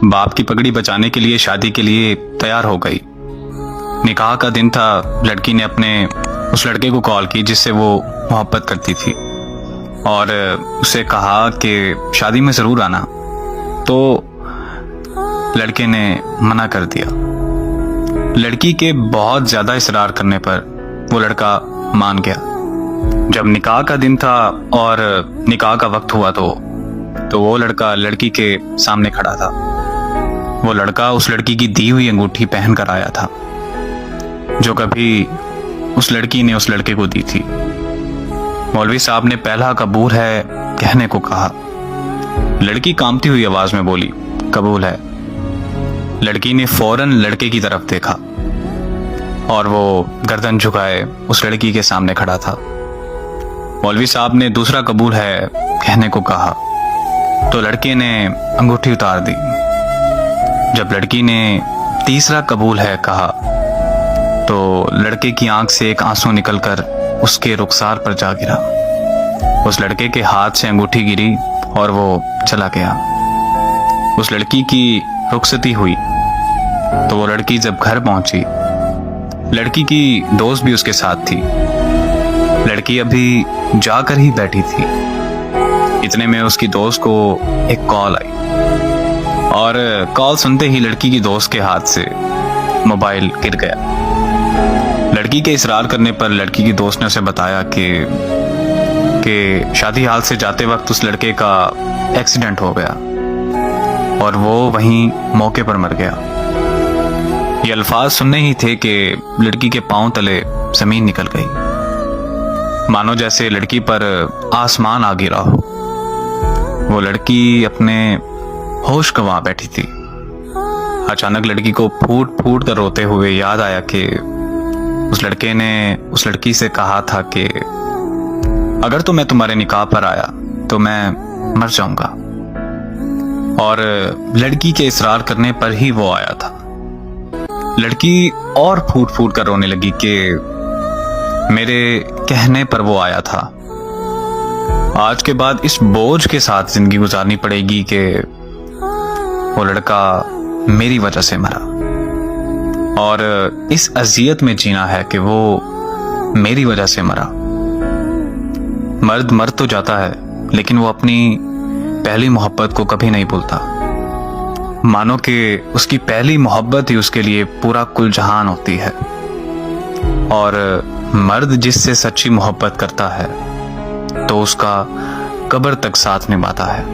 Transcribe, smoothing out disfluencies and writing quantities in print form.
बाप की पगड़ी बचाने के लिए शादी के लिए तैयार हो गई। निकाह का दिन था। लड़की ने अपने उस लड़के को कॉल की जिससे वो मोहब्बत करती थी और उसे कहा कि शादी में ज़रूर आना। तो लड़के ने मना कर दिया। लड़की के बहुत ज़्यादा इसरार करने पर वो लड़का मान गया। जब निकाह का दिन था और निकाह का वक्त हुआ तो वो लड़का लड़की के सामने खड़ा था। वो लड़का उस लड़की की दी हुई अंगूठी पहन कर आया था जो कभी उस लड़की ने उस लड़के को दी थी। मौलवी साहब ने पहला कबूल है कहने को कहा। लड़की कांपती हुई आवाज में बोली, कबूल है। लड़की ने फौरन लड़के की तरफ देखा और वो गर्दन झुकाए उस लड़की के सामने खड़ा था। मौलवी साहब ने दूसरा कबूल है कहने को कहा तो लड़के ने अंगूठी उतार दी। जब लड़की ने तीसरा कबूल है कहा तो लड़के की आंख से एक आंसू निकलकर उसके रुखसार पर जा गिरा। उस लड़के के हाथ से अंगूठी गिरी और वो चला गया। उस लड़की की रुखसती हुई तो वो लड़की जब घर पहुंची, लड़की की दोस्त भी उसके साथ थी। लड़की अभी जाकर ही बैठी थी। इतने में उसकी दोस्त को एक कॉल आई और कॉल सुनते ही लड़की की दोस्त के हाथ से मोबाइल गिर गया। लड़की के इसरार करने पर लड़की की दोस्त ने उसे बताया कि शादी हाल से जाते वक्त उस लड़के का एक्सीडेंट हो गया और वो वहीं मौके पर मर गया। ये अल्फाज सुनने ही थे कि लड़की के पांव तले जमीन निकल गई, मानो जैसे लड़की पर आसमान आ गिरा हो। वो लड़की अपने होश गंवा बैठी थी। अचानक लड़की को फूट फूट कर रोते हुए याद आया कि उस लड़के ने उस लड़की से कहा था कि अगर तो मैं तुम्हारे निकाह पर आया तो मैं मर जाऊंगा, और लड़की के इसरार करने पर ही वो आया था। लड़की और फूट फूट कर रोने लगी कि मेरे कहने पर वो आया था। आज के बाद इस बोझ के साथ जिंदगी गुजारनी पड़ेगी कि वो लड़का मेरी वजह से मरा, और इस अजियत में जीना है कि वो मेरी वजह से मरा। मर्द मर तो जाता है लेकिन वो अपनी पहली मोहब्बत को कभी नहीं भूलता। मानो कि उसकी पहली मोहब्बत ही उसके लिए पूरा कुल जहान होती है, और मर्द जिससे सच्ची मोहब्बत करता है तो उसका कब्र तक साथ निभाता है।